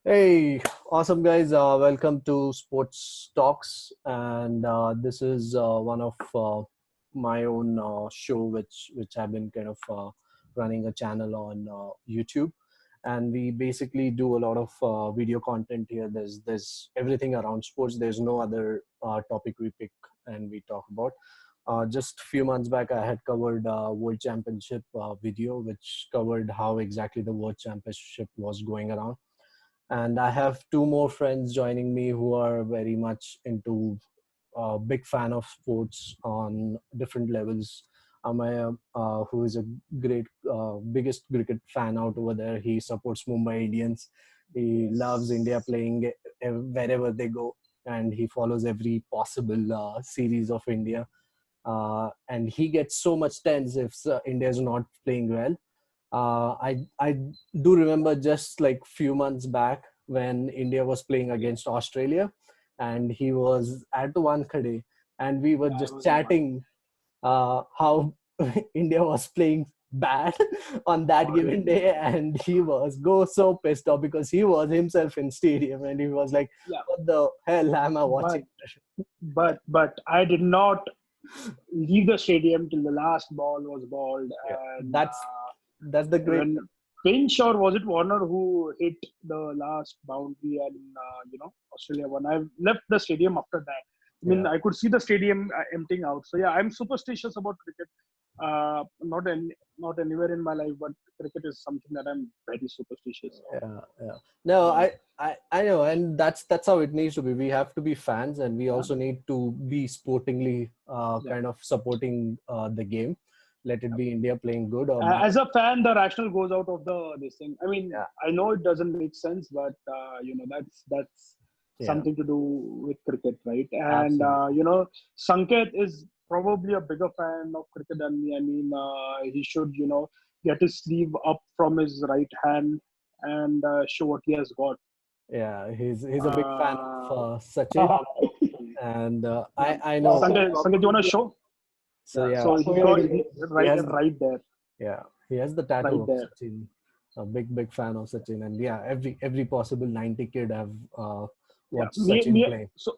Hey, awesome guys. Welcome to Sports Talks. And this is one of my own show, which I've been kind of running a channel on YouTube. And we basically do a lot of video content here. There's everything around sports. There's no other topic we pick and we talk about. Just a few months back, I had covered World Championship video, which covered how exactly the World Championship was going around, and I have two more friends joining me who are very much into big fan of sports on different levels. Amaya, who is a great, biggest cricket fan out over there. He supports Mumbai Indians. He loves India Yes. playing wherever they go, and he follows every possible series of India. And he gets so much tense if India is not playing well. I do remember just like few months back when India was playing against Australia, and he was at Wankhede, and we were Yeah, I just was in one. chatting how India was playing bad on that given Horrible. day, and he was go so pissed off because he was himself in stadium, and he was like, Yeah, "What the hell am I but watching?" but I did not leave the stadium till the last ball was balled, Yeah, and that's the great. when Finch or was it Warner who hit the last boundary and Australia won. I left the stadium after that. I mean, Yeah. I could see the stadium emptying out. So yeah, I'm superstitious about cricket. Not anywhere in my life, but cricket is something that I'm very superstitious of. Yeah. No, Uh, I know, and that's how it needs to be. We have to be fans, and we yeah, also need to be sportingly yeah. kind of supporting the game. Let it be India playing good or bad. As a fan, the rationale goes out of the this thing. I mean, Yeah, I know it doesn't make sense, but that's yeah, something to do with cricket, right? And absolutely. Sanket is probably a bigger fan of cricket than me. I mean, he should get his sleeve up from his right hand and show what he has got. Yeah, he's a big fan of Uh, Sachin, and yeah, I know. Sanket, do you want to show? So Yeah, yeah, so he got he, he right has right there, yeah he has the tattoo right of there. Sachin. A big fan of Sachin, and yeah, every possible 90 kid have Yeah, watched Sachin play. so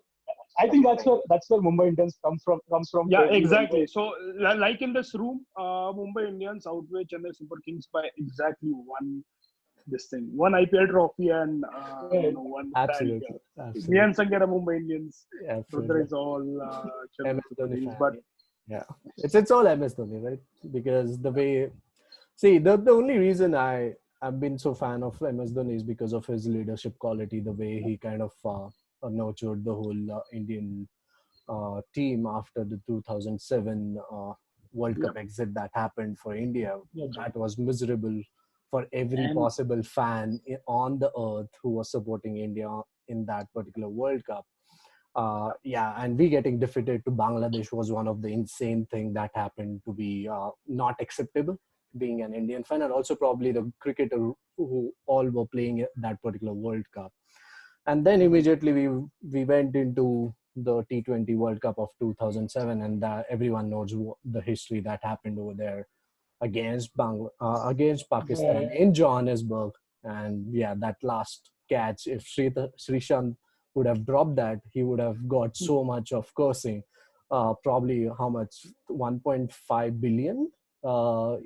I think that's where Mumbai Indians comes from yeah, everyone. exactly. So, like in this room, Mumbai Indians outweigh Chennai Super Kings by exactly one IPL trophy, and one brand Absolutely, here. Me absolutely, and Sanjay are Mumbai Indians. Rudra absolutely. is all Chennai MS Super Dhoni Kings, fan. but Yeah, it's all MS Dhoni, right? Because the way, see, the only reason I've been so fan of MS Dhoni is because of his leadership quality, the way he kind of nurtured the whole Indian team after the 2007 World yeah, Cup exit that happened for India. Yeah, That was miserable for every and possible fan on the earth who was supporting India in that particular World Cup. Yeah, and we getting defeated to Bangladesh was one of the insane thing that happened to be not acceptable. Being an Indian fan, and also probably the cricketer who all were playing that particular World Cup, and then immediately we went into the T20 World Cup of 2007, and everyone knows the history that happened over there against yeah, Pakistan in Johannesburg. And yeah, that last catch, if Srishant would have dropped that, he would have got so much of cursing. Probably how much? 1.5 billion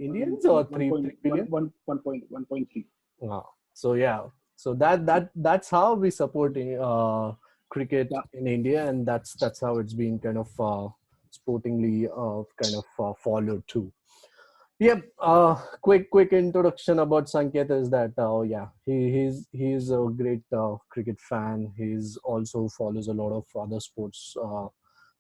Indians or one 3 point one billion? one 1.3. Wow. So yeah, so that's how we support cricket Yeah, in India, and that's how it's been kind of sportingly kind of followed too. Yep. Quick introduction about Sanket is that yeah, he's a great cricket fan. He's also follows a lot of other sports,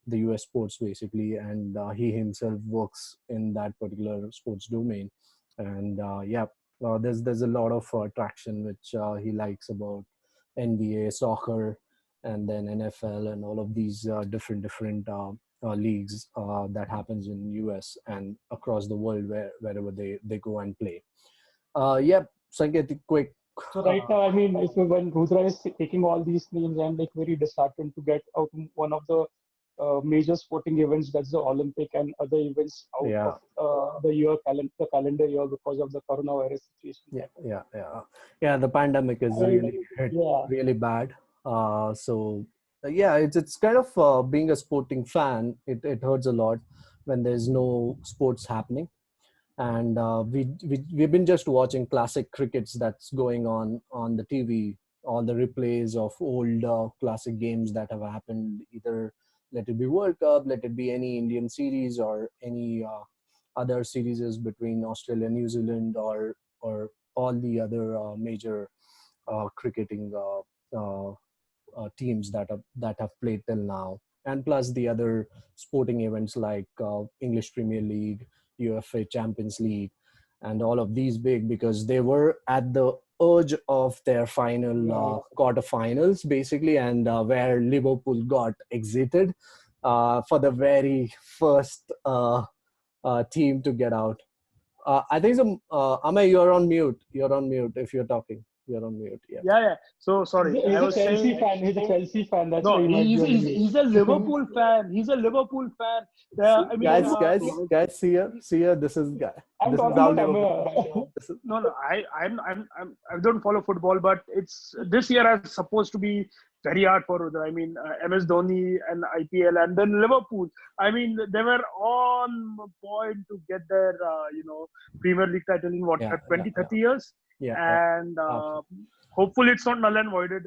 the US sports basically, and he himself works in that particular sports domain. And yeah, there's a lot of traction which he likes about NBA, soccer, and then NFL, and all of these different leagues that happens in US and across the world wherever they go and play. Yep, Sanket, quick. So right Uh, now, I mean, if when Rudra is taking all these names, I'm like very disheartened to get out one of the major sporting events, that's the Olympic and other events out of Yeah, the calendar year because of the coronavirus situation. yeah. The pandemic is I, really hit yeah, really bad. Yeah, it's kind of being a sporting fan. It hurts a lot when there's no sports happening, and we've been just watching classic crickets that's going on the TV, all the replays of old classic games that have happened, either let it be World Cup, let it be any Indian series or any other series between Australia, New Zealand, or all the other major cricketing teams that have played till now, and plus the other sporting events like English Premier League, UFA Champions League, and all of these big, because they were at the urge of their final yeah, quarterfinals basically, and where Liverpool got exited for the very first team to get out. I think some. Amay, you're on mute. You're on mute. If you're talking, you're on mute. Yeah. Yeah. So he's sorry, a, I he's a was Chelsea saying. fan. He's a Chelsea fan. That's why No, he might be on mute. he's a Liverpool fan. He's a Liverpool fan. I mean, Guys, guys, see here. This is guy. I'm This is talking how about Liverpool. Amir. This is, no. I don't follow football, but it's this year is supposed to be very hard for. I mean, MS Dhoni and IPL, and then Liverpool. I mean, they were on point to get their Premier League title in what yeah, yeah, 20, yeah, 30 years, yeah. and Absolutely. hopefully it's not null and voided.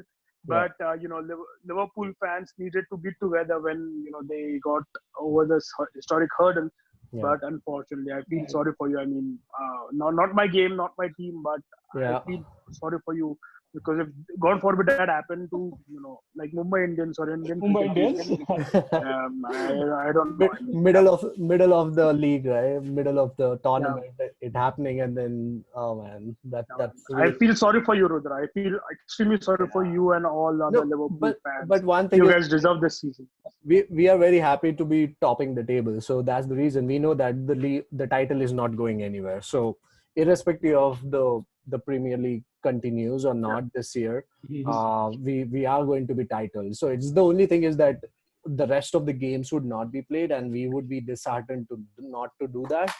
Yeah, But Liverpool fans needed to be together when they got over this historic hurdle. yeah, But unfortunately, I feel sorry for you. I mean, not my game, not my team, but I yeah. feel sorry for you because if God forbid that happened to like Mumbai Indians or Indian Mumbai cricket team, Indians. I don't know. I mean, Middle of the league, right? Middle of the yeah, tournament, it happening, and then oh man, yeah, man. that's I really. feel sorry for you, Rudra. I feel extremely sorry for Yeah. you and all other No, Liverpool but fans. one thing You is, guys deserve this season. we are very happy to be topping the table. So that's the reason we know that the title is not going anywhere. So irrespective of the Premier League continues or Yeah. not this year, Yes. we are going to be titled. So it's the only thing is that the rest of the games would not be played, and we would be disheartened to not to do that,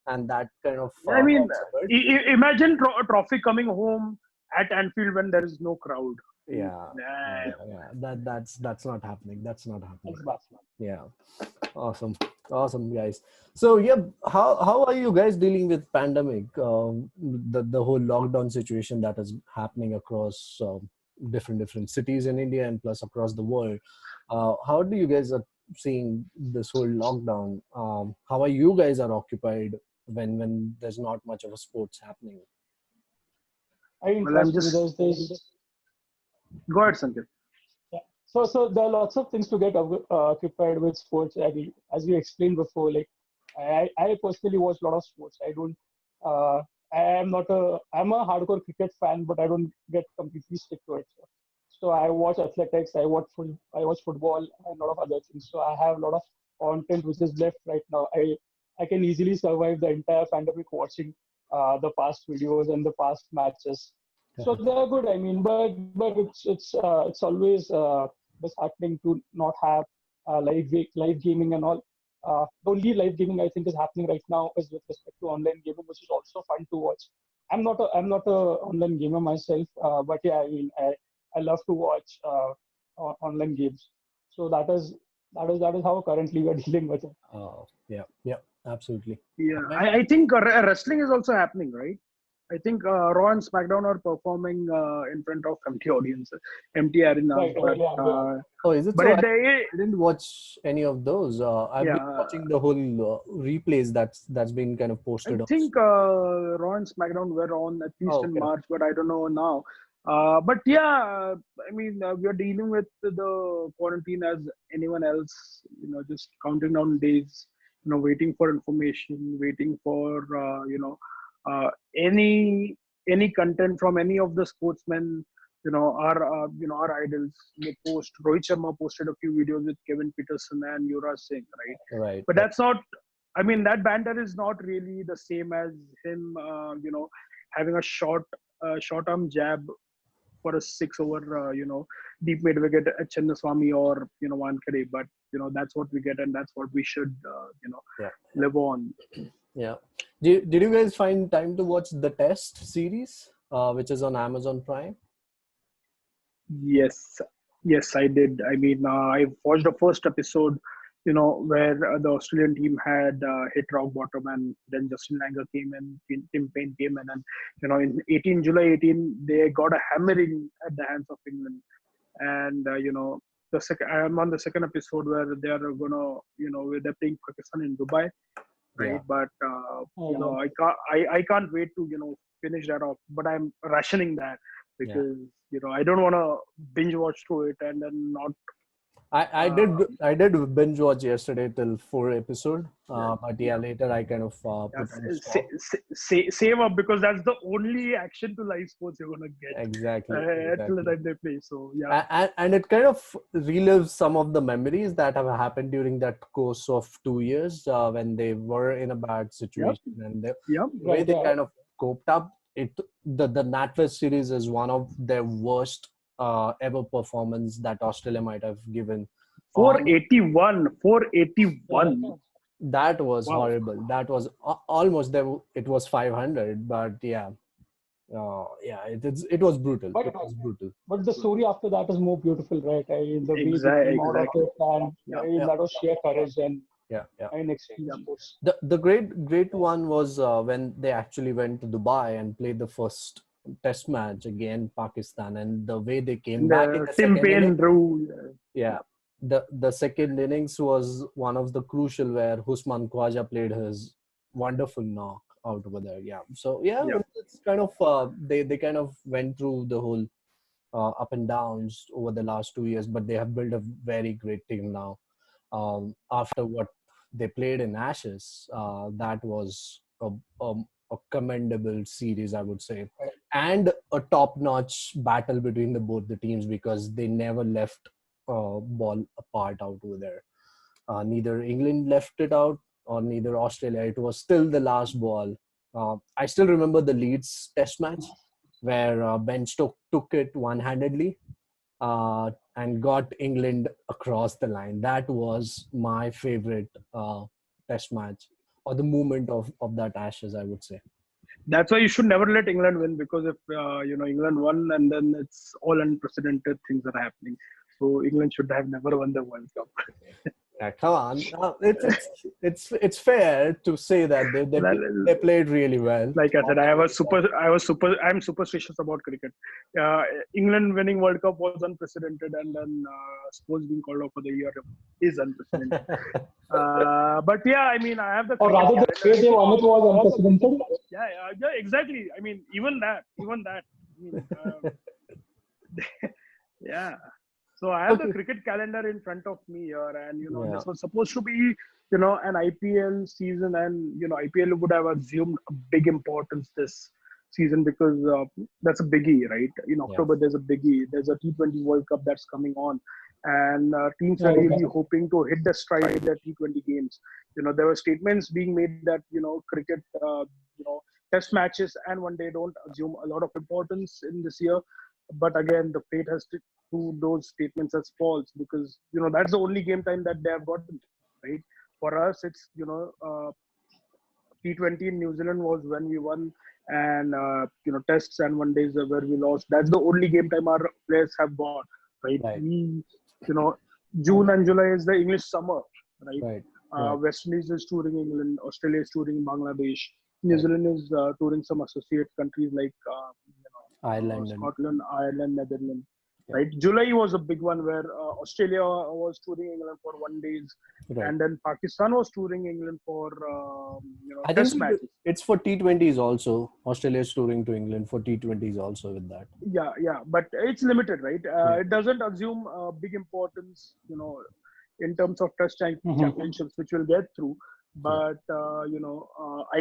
and that kind of I mean, hurts a bit. imagine a trophy coming home at Anfield when there is no crowd. Yeah, Nah. that's not happening. That's not happening. Thanks, Basman. Yeah. Awesome, awesome, guys. So yeah, how are you guys dealing with pandemic? The whole lockdown situation that is happening across different cities in India and plus across the world. How do you guys are seeing this whole lockdown? How are you guys are occupied when there's not much of a sports happening? I mean, Well, I'm trust me, just there's go ahead, Sanket. yeah. So there are lots of things to get occupied with sports. I mean, as you explained before, like I personally watch a lot of sports. I don't. Uh, I am not a. I'm a hardcore cricket fan, but I don't get completely stick to it. So I watch athletics. I watch football and a lot of other things. So I have a lot of content which is left right now. I can easily survive the entire pandemic watching the past videos and the past matches. So they're good. I mean, but it's always disheartening to not have live gaming and all. The only live gaming I think is happening right now is with respect to online gaming, which is also fun to watch. I'm not a online gamer myself, but yeah, I mean, I love to watch online games. So that is how currently we're dealing with it. Yeah, yeah, absolutely. Yeah, Amay? I think wrestling is also happening, right? I think Raw and SmackDown are performing in front of empty audiences, empty arenas, Right, but yeah. Oh, is it but so? it I didn't watch any of those. I've been yeah, watching the whole replays that's been kind of I posted on. think Raw and SmackDown were on at least Oh, in okay. March, but I don't know now. But yeah, I mean, we are dealing with the quarantine as anyone else. Just counting down days. Waiting for information, waiting for uh, any any content from any of the sportsmen. Our idols. They post. Rohit Sharma posted a few videos with Kevin Peterson and Yuvraj Singh, right? Right, But right. that's not. I mean, that banter is not really the same as him, having a short arm jab for a 6 over, deep mid wicket at Chennaswamy or Wankhede. But that's what we get, and that's what we should Yeah. live on. Yeah. Did you guys find time to watch the Test series, which is on Amazon Prime? Yes, yes, I did. I mean, I watched the first episode, where the Australian team had hit rock bottom, and then Justin Langer came in, Tim Payne came in, and in July 18, they got a hammering at the hands of England, and the second I'm on the second episode where they are gonna, where they're playing Pakistan in Dubai, Yeah. right? But Oh, I can't wait to finish that off. But I'm rationing that Yeah. because I don't want to binge watch through it and then not. I did binge watch yesterday till 4 episode. Yeah, But yeah, yeah, later I kind of yeah. put on a stop. Save up because that's the only action to live sports you're gonna get Exactly. till the Exactly. time they play. So yeah, And it kind of relives some of the memories that have happened during that course of 2 years when they were in a bad yep, situation, and the yep. way right, they yeah. kind of coped up. The NatWest series is one of their worst ever performance that Australia might have given. On 481. That was Wow. horrible. That was almost there. It was 500, but yeah, yeah, it was brutal. But It was brutal. but the story after that is more beautiful, right? I mean, the way they came out of Exactly. it, and Yeah. I mean, Yeah, that was sheer courage and yeah, yeah. extreme Yep. sports. The great one was when they actually went to Dubai and played the first test match against Pakistan, and the way they came And back in the Tim second Payne innings. drew. Yeah, the second innings was one of the crucial where Usman Khwaja played his wonderful knock out over there. Yeah, so yeah, Yeah. it's kind of they kind of went through the whole up and downs over the last 2 years, but they have built a very great team now. After what they played in Ashes, that was a commendable series, I would say, and a top-notch battle between the both the teams because they never left ball apart out over there. Neither England left it out or neither Australia. It was still the last ball. I still remember the Leeds Test match where Ben Stokes took it one-handedly and got England across the line. That was my favorite Test match or the moment of that Ashes, I would say. That's why you should never let England win because if England won and then it's all unprecedented things are happening. So England should have never won the World Cup. Yeah, come on. It's fair to say that they played really well. Like I said, I'm superstitious about cricket. England winning World Cup was unprecedented, and then sports being called off for the year is unprecedented. But yeah, I mean, I have the Or cricket rather, the way calendar. they won it was unprecedented. Yeah, exactly. I mean, even that. I mean, yeah. So I have the Okay. cricket calendar in front of me here, and Yeah. this was supposed to be an IPL season, and IPL would have assumed a big importance this season because that's a biggie, right? In Yeah. October there's a biggie. There's a T20 World Cup that's coming on, and teams are Right, really right. hoping to hit the stride in their T20 games. There were statements being made that cricket, test matches and one day don't assume a lot of importance in this year. But again, the fate has to prove those statements as false because that's the only game time that they have gotten, right? For us, it's T20 in New Zealand was when we won, and tests and one days where we lost. That's the only game time our players have got, right? Right. We, you know, June and July is the English summer, right? Right. Right. West Indies is touring England, Australia is touring Bangladesh, New Right. Zealand is touring some associate countries like Ireland and Scotland, Ireland, Netherlands. yeah. Right, July was a big one where Australia was touring England for 1 days, Right. and then Pakistan was touring England for I think test matches. it's for T20s also. Australia is touring to England for T20s also with that. Yeah, but it's limited, right? Yeah. It doesn't assume big importance, in terms of championships, which we'll get through. But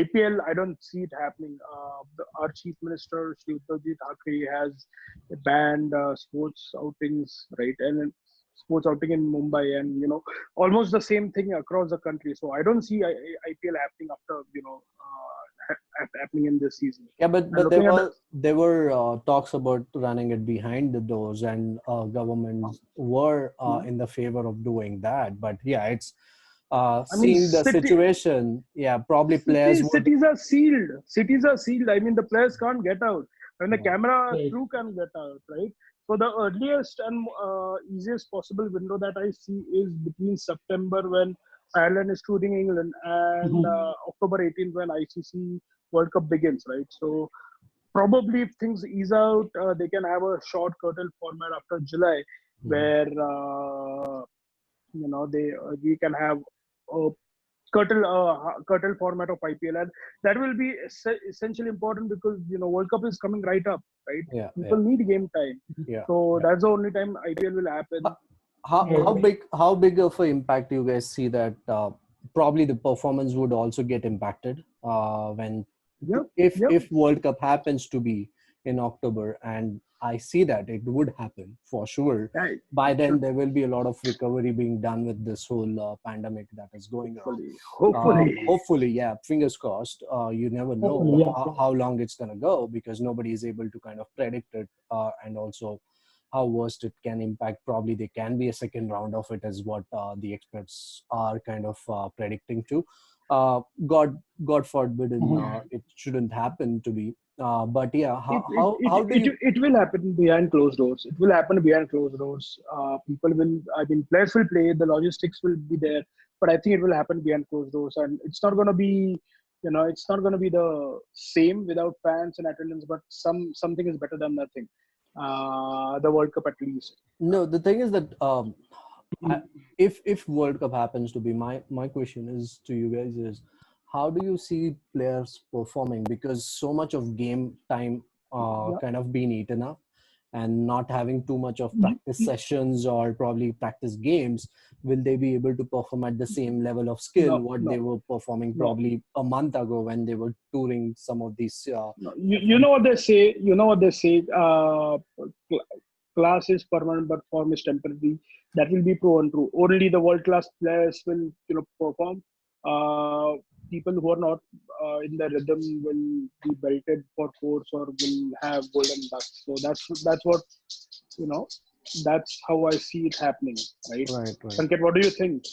IPL, I don't see it happening. Our chief minister, Shri Uddhavji Thackeray, has banned sports outings, right? And then sports outing in Mumbai, and almost the same thing across the country. So I don't see IPL happening after happening in this season. Yeah, but And there looking at the, were talks about running it behind the doors, and governments were in the favor of doing that. But yeah, it's I mean, seeing the situation. Yeah, probably players would. cities are sealed. Cities are sealed. I mean, the players can't get out. When the Right. camera Right. crew can get out, right? So the earliest and easiest possible window that I see is between September, when Ireland is touring England, and Mhm. October 18th, when ICC World Cup begins, right? So probably if things ease out, they can have a short curtain format after July, Mhm. where they we can have a curtain format of IPL, and that will be essentially important, because World Cup is coming right up, right? Yeah, People yeah, need game time, yeah, so yeah. that's the only time IPL will Ho- happen. Right. how big of an impact do you guys see that probably the performance would also get impacted when Yep, yep, if World Cup happens to be in October, and I see that it would happen for sure. yeah, By it then should, there will be a lot of recovery being done with this whole pandemic that is going around. hopefully, hopefully. Hopefully, yeah, fingers crossed. You never know Hopefully, yeah. how long it's gonna go, because nobody is able to kind of predict it, and also how worst it can impact. Probably there can be a second round of it, is what the experts are kind of predicting too. God forbidden, Mhm. it shouldn't happen to be. But yeah, it, it, it, how do it, you? it will happen behind closed doors. It will happen behind closed doors. People will, I mean, players will play, the logistics will be there, but I think it will happen behind closed doors. And it's not going to be, it's not going to be the same without fans and attendance, but something is better than nothing. The World Cup, at least. No, the thing is that I, Mhm. if World Cup happens to be, my question is to you guys is, how do you see players performing, because so much of game time Yeah. kind of being eaten up, and not having too much of Y- practice y- sessions or probably practice games, will they be able to perform at the same level of skill No, what they no, were performing no. probably a month ago when they were touring some of these No, you different. know what they say. You know what they say. Class is permanent, but form is temporary. That will be proven true. Only the world class players will, perform. People who are not in the rhythm will be belted for force, or will have golden ducks. So that's what, you know. That's how I see it happening. Right, Right, right. Sanket, what do you think?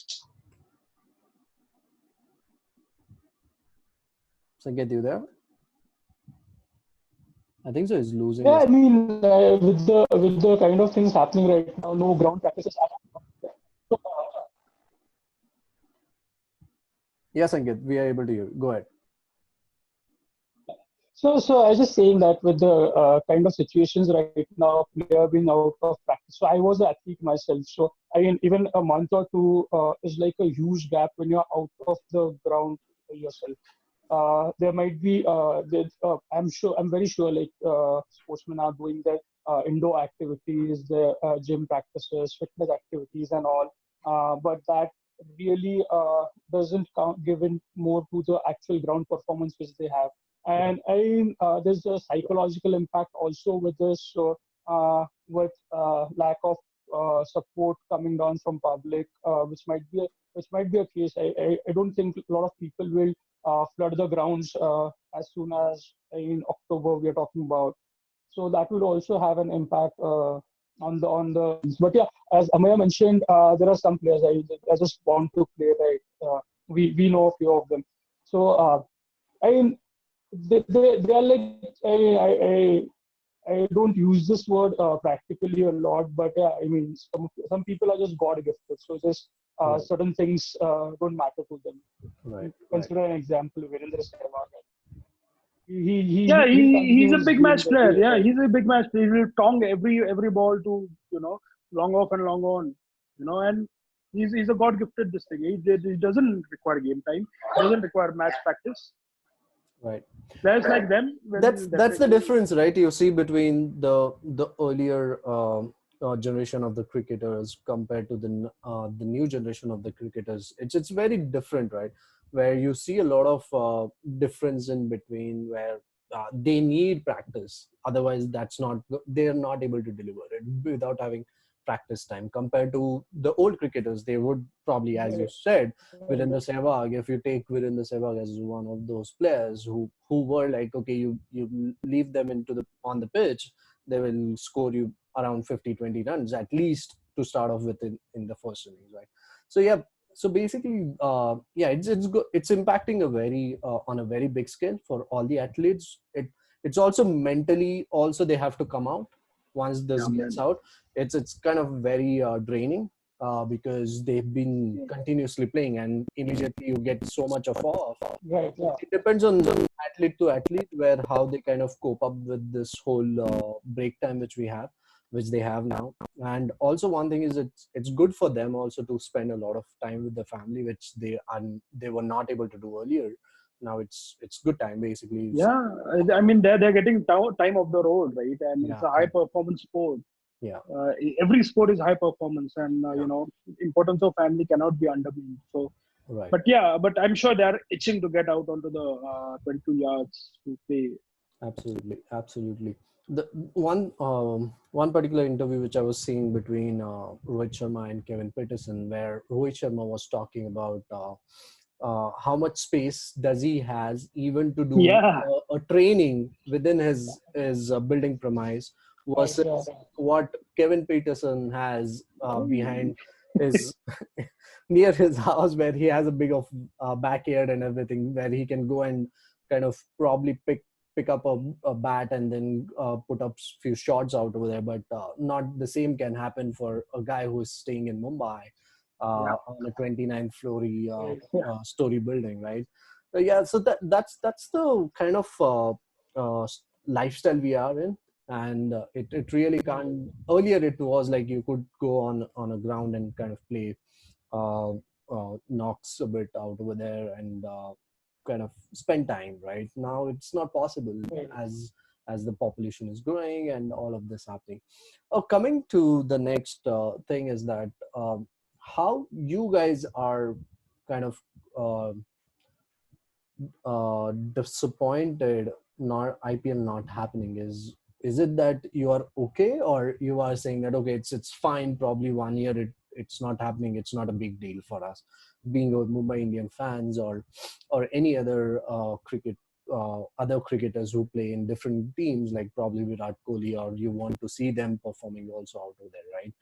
So get you there. I think so. He's losing Yeah, us. I mean, with the kind of things happening right now, no ground practices. So, Yes, Ankit, we are able to hear. Go ahead. so I was just saying that with the kind of situations right now, player being out of practice. So I was an athlete myself. So I mean, even a month or two is like a huge gap when you're out of the ground yourself. There might be, I'm very sure, like sportsmen are doing their indoor activities, their gym practices, fitness activities, and all. But that really doesn't give in more to the actual ground performance which they have. Right. And there's a psychological impact also with this. So with lack of support coming down from public, which might be a case. I don't think a lot of people will flood the grounds as soon as in October we are talking about. So that will also have an impact on the. But yeah, as Amaya mentioned, there are some players I just want to play. Right, we know a few of them. So I mean, they are like I don't use this word practically a lot, but yeah, I mean, some people are just God gifted, so just Right. certain things don't matter to them. Right. Right. Consider an example, Virendra Sehwag. Yeah, He he's a continues big doing match the player. day, Yeah, right? he's a big match player. He will tong every ball to, long off and long on, and he's a god gifted this thing. He doesn't require game time. Doesn't require match practice. Right. Players like them will That's the definitely. difference, right? You see between the earlier generation of the cricketers compared to the new generation of the cricketers. It's very different, right? Where you see a lot of difference in between, where they need practice. Otherwise, they're not able to deliver it without having practice time compared to the old cricketers. They would probably, as you Right. said, Right. Virender Sehwag. If you take Virender Sehwag as one of those players who were like, okay, you leave them into the on the pitch, they will score you around 50-20 runs at least to start off with in the first innings, right? So yeah, so basically, yeah, it's good. It's impacting a very on a very big scale for all the athletes. It's also mentally also they have to come out once this Yeah, gets man. out. It's kind of very draining because they've been continuously playing and immediately you get so much of off. Right. Yeah. It depends on the athlete to athlete where how they kind of cope up with this whole break time which we have, which they have now. And also one thing is it's good for them also to spend a lot of time with the family, which they were not able to do earlier. Now it's good time basically. Yeah, I mean they're getting time of the road, right? And it's Yeah, a high performance sport. yeah, Uh, every sport is high performance, and yeah, importance of family cannot be undermined. So, right. but yeah, but I'm sure they're itching to get out onto the 22 yards to play. Absolutely, absolutely. The one particular interview which I was seeing between Rohit Sharma and Kevin Peterson, where Rohit Sharma was talking about how much space does he has even to do Yeah, a training within his building premise Right. versus Yeah. what Kevin Peterson has behind his near his house, where he has a big of backyard and everything, where he can go and kind of probably pick up a bat and then put up few shots out over there. But not the same can happen for a guy who is staying in Mumbai yeah, on a 29th flory Right. story building, right? Yeah, so that's the kind of lifestyle we are in, and it really can't. Earlier, it was like you could go on a ground and kind of play uh, knocks a bit out over there and kind of spend time. Right now, it's not possible Right. as the population is growing and all of this happening. Coming to the next thing is that how you guys are kind of uh, disappointed not IPL not happening. Is it that you are okay, or you are saying that okay, it's fine, probably 1 year it's not happening, it's not a big deal for us being a Mumbai Indian fans, or any other other cricketers who play in different teams like probably Virat Kohli, or you want to see them performing also out of there, right?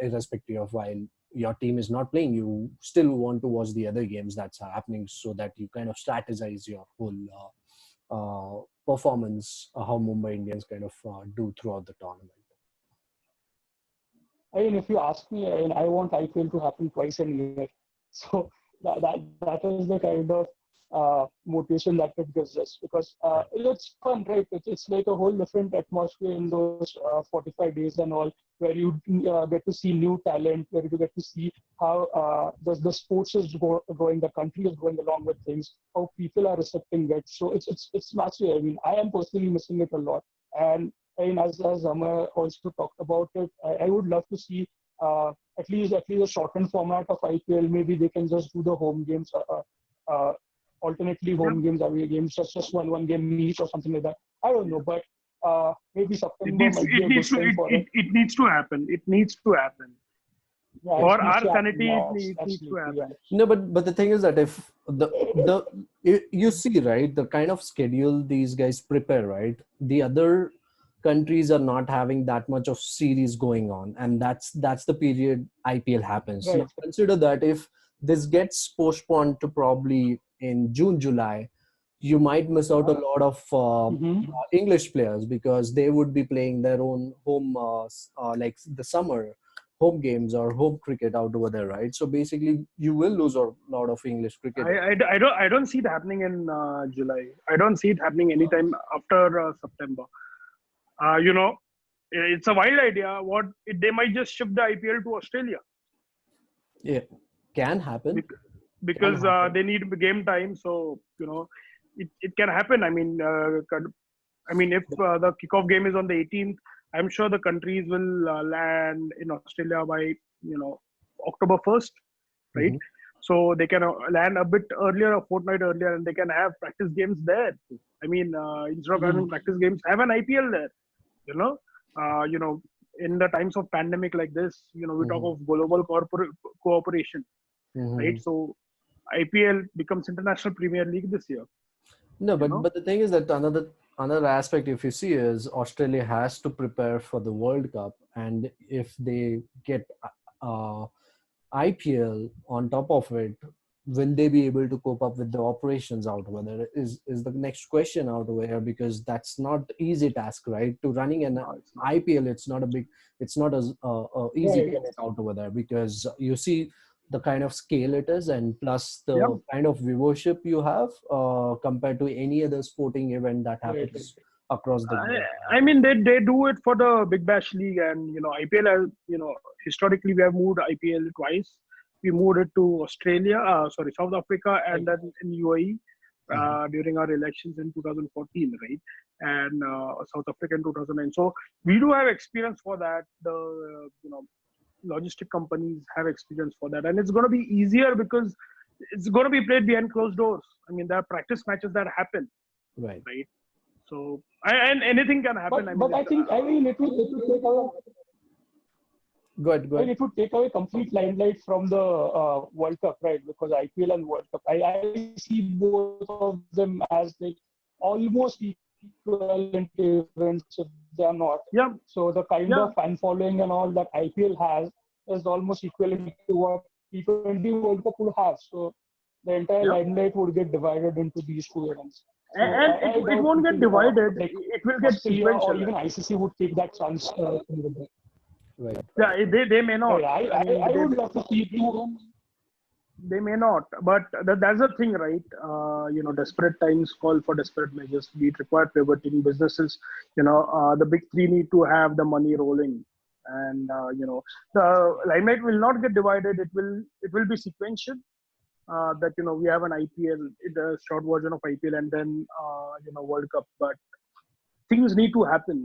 Irrespective of while your team is not playing, you still want to watch the other games that's happening, so that you kind of strategize your whole performance, how Mumbai Indians kind of do throughout the tournament. I mean, if you ask me, I mean, I want IPL to happen twice a year. So that is the kind of motivation that it gives us, because Right. it's fun, right? It's like a whole different atmosphere in those 45 days and all, where you get to see new talent, where you get to see how the sports is growing, the country is growing along with things, how people are accepting it. So it's massive. I mean, I am personally missing it a lot. And I mean, as Amar also talked about it, I would love to see at least a shortened format of IPL. Maybe they can just do the home games, uh, alternately yeah. home games, away games, just one game each or something like that. I don't know, but maybe It September needs might be it a good needs to time for it. it needs to happen. It needs to happen Yeah, it for needs our to happen. sanity. Yeah, It needs to absolutely. Yeah. happen. No, but the thing is that if the you see, right, the kind of schedule these guys prepare, right, the other countries are not having that much of series going on, and that's the period IPL happens. Now Right. consider that if this gets postponed to probably in June, July, you might miss out a lot of Mm-hmm. English players because they would be playing their own home like the summer home games or home cricket out over there, right? So basically, you will lose a lot of English cricketers. I don't see it happening in July. I don't see it happening anytime after September. You know, it's a wild idea. They might just ship the IPL to Australia Yeah, can happen. bec- Can because happen. they need game time. So it can happen. I mean, if the kickoff game is on the 18th, I'm sure the countries will land in Australia by October 1st, right? Hmm. So they can land a bit earlier, a fortnight earlier, and they can have practice games there. I mean, instead of having Mm-hmm. practice games, have an IPL there. You know, uh, you know, in the times of pandemic like this, we talk Hmm. of global corporate cooperation, right? Hmm. So IPL becomes International Premier League this year, No, you but know. but the thing is that another aspect, if you see, is Australia has to prepare for the World Cup, and if they get uh, IPL on top of it, will they be able to cope up with the operations out over there? Is the next question out over here, because that's not easy task, right? To running an It's not. IPL, it's not as easy to Right. get out over there, because you see the kind of scale it is, and plus Yeah. the kind of viewership you have compared to any other sporting event that Right. Right. happens across the I, globe, I right? mean, they do it for the Big Bash League, and IPL. Has, historically we have moved IPL twice. We moved it to Australia, sorry, South Africa, and Right. then in UAE Mhm. during our elections in 2014, right? And South Africa in 2009. So we do have experience for that. The logistic companies have experience for that, and it's going to be easier because it's going to be played behind closed doors. I mean, there are practice matches that happen, Right. right? So and anything can happen. I mean, But I think, I mean, it will take away, Good, I mean, good. it would take away complete limelight from the World Cup, right? Because IPL and World Cup, I see both of them as like almost equivalent events if they are not. yeah, So the kind yeah, of fan following and all that IPL has is almost equivalent to what T20 World Cup would have. So the entire yeah. limelight would get divided into these two events. So And I it doubt won't get people divided. like It will get Australia or sequential. even ICC would take that chance. Right, right. Yeah, they may not. Right. I mean, I would love to see two. they may not. But that's the thing, right? Desperate times call for desperate measures. We require pivoting businesses. The big three need to have the money rolling, and the limelight will not get divided. It will be sequential. That we have an IPL, the short version of IPL, and then World Cup. But things need to happen.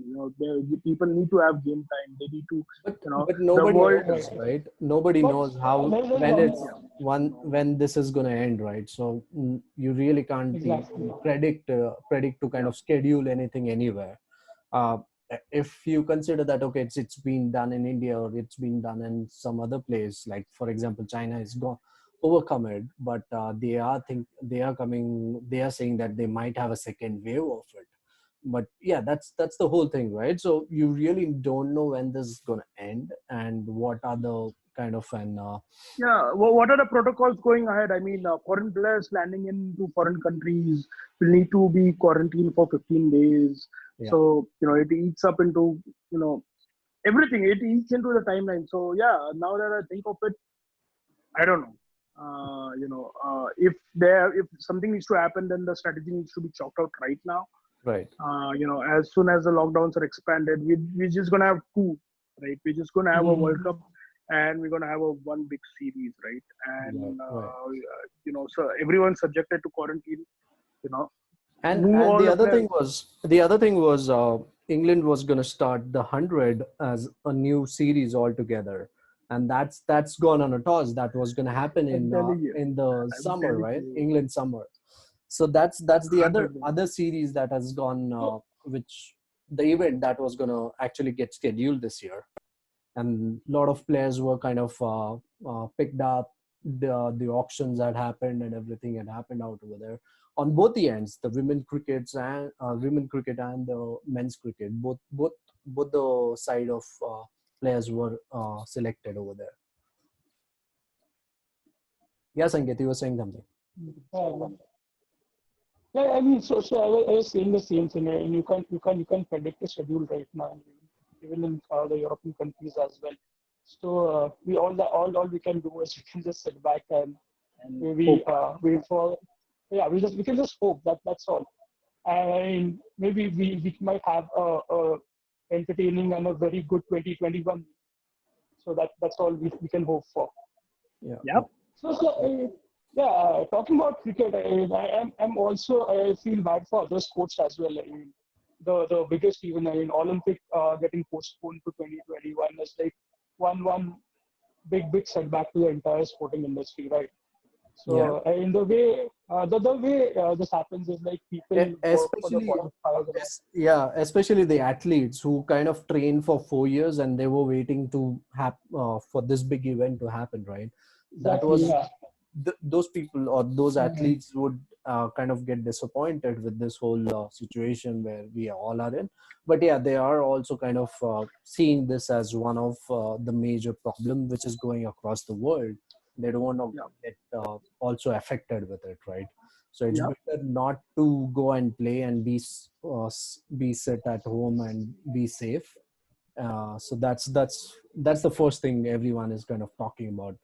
People need to have game time. They need to, But the nobody world. Right. knows, right? Nobody But knows how there's when one it's Yeah, when this is going to end, right? So you really can't exactly. predict to kind yeah, of schedule anything anywhere. Uh, if you consider that, okay, it's been done in India or it's been done in some other place, like for example, China is go overcome it, but they are saying that they might have a second wave of it. But yeah, that's the whole thing, right? So you really don't know when this is going to end and what are the kind of an yeah. What are the protocols going ahead? I mean, foreign players landing into foreign countries will need to be quarantined for 15 days. yeah. So it eats up into you know everything. It eats into the timeline. So yeah, now that I think of it, I don't know. If something needs to happen, then the strategy needs to be chalked out right now. Right. As soon as the lockdowns are expanded, we're just gonna have two, right? We're just gonna have a World Cup, Mhm. and we're gonna have a one big series, right? Right, And right. so everyone's subjected to quarantine. You know, move And all the the other players. thing was England was going to start the 100 as a new series altogether, and that's gone on a toss. That was going to happen I'm telling you, in the I'm summer, telling right? you, England summer. So that's the other 100. other series that has gone, So, which the event that was going to actually get scheduled this year, and a lot of players were kind of picked up. The auctions had happened and everything had happened out over there on both the ends, the women cricket and the men's cricket. Both the side of players were selected over there. Yeah, Sangeet, you were saying something. uh, yeah, I mean, I was saying the same thing. And you can predict the schedule right now, even in the European countries as well. So we all we can do is we can just sit back and maybe Hope. wait for, yeah, we can just hope that that's all. And maybe we might have a entertaining and a very good 2021. So that's all we can hope for. Yeah, Yep. yeah. So yeah, talking about cricket, I'm also, I feel bad for other sports as well. I mean, the biggest even, I mean, Olympic getting postponed to 2021 is like one big setback to the entire sporting industry, right? Yeah. So in the way the way this happens is like people work for the Especially qualifiers and all. yeah, especially the athletes who kind of trained for 4 years and they were waiting to have for this big event to happen, right? That Exactly. was Yeah. those people or those athletes would kind of get disappointed with this whole situation where we all are in. But yeah, they are also kind of seeing this as one of the major problem which is going across the world. They don't want to Yeah. get also affected with it, right? So it's Yeah. better not to go and play and be sit at home and be safe. So that's the first thing everyone is kind of talking about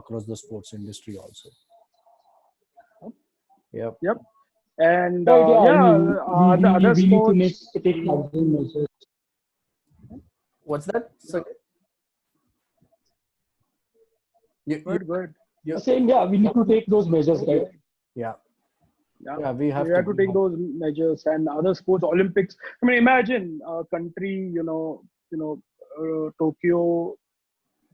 across the sports industry also. Yep. Yep. And Right. Yeah. I yeah, mean, we the we we, other we need to make sports. take maximum measures. What's that? Yeah. So you, Good. Good. I'm you, saying, yeah, we need to take those measures, right? yeah, Yeah, yeah, we we have to have to be take those measures and other sports, Olympics. I mean, imagine a country, Tokyo,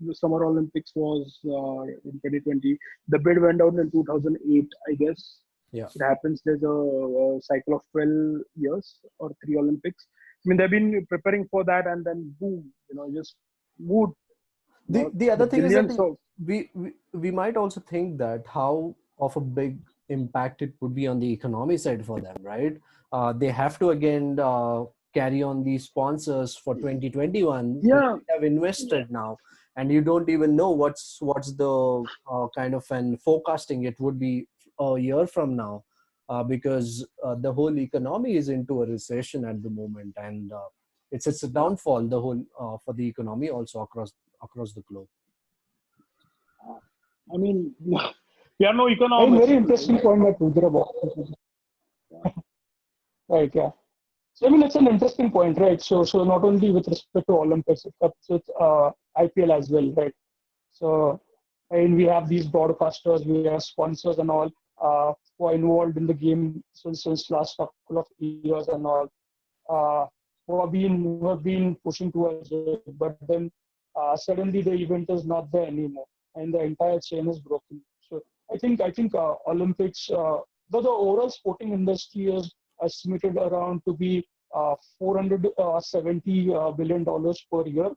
the Summer Olympics was in 2020. The bid went out in 2008, I guess. yeah. It happens. There's a cycle of 12 years or three Olympics. I mean, they've been preparing for that, and then boom, just moved. The The other thing is that billions of we might also think that how of a big impact it would be on the economy side for them, right? They have to again carry on these sponsors for 2021 who yeah, might have invested now, and you don't even know what's the kind of an forecasting it would be a year from now, because the whole economy is into a recession at the moment, and it's a yeah. downfall the whole for the economy also across the globe. I mean, we are no I mean, very economists, right? interesting point that Rudra brought. Yeah. Right. Yeah. So I mean, it's an interesting point, right? So not only with respect to Olympics, it comes with IPL as well, right? So I mean, we have these broadcasters, we have sponsors and all who are involved in the game since last couple of years and all, uh, who have been pushing towards it, but then suddenly the event is not there anymore, and the entire chain is broken. So I think Olympics, the overall sporting industry is estimated around to be 470 billion dollars per year,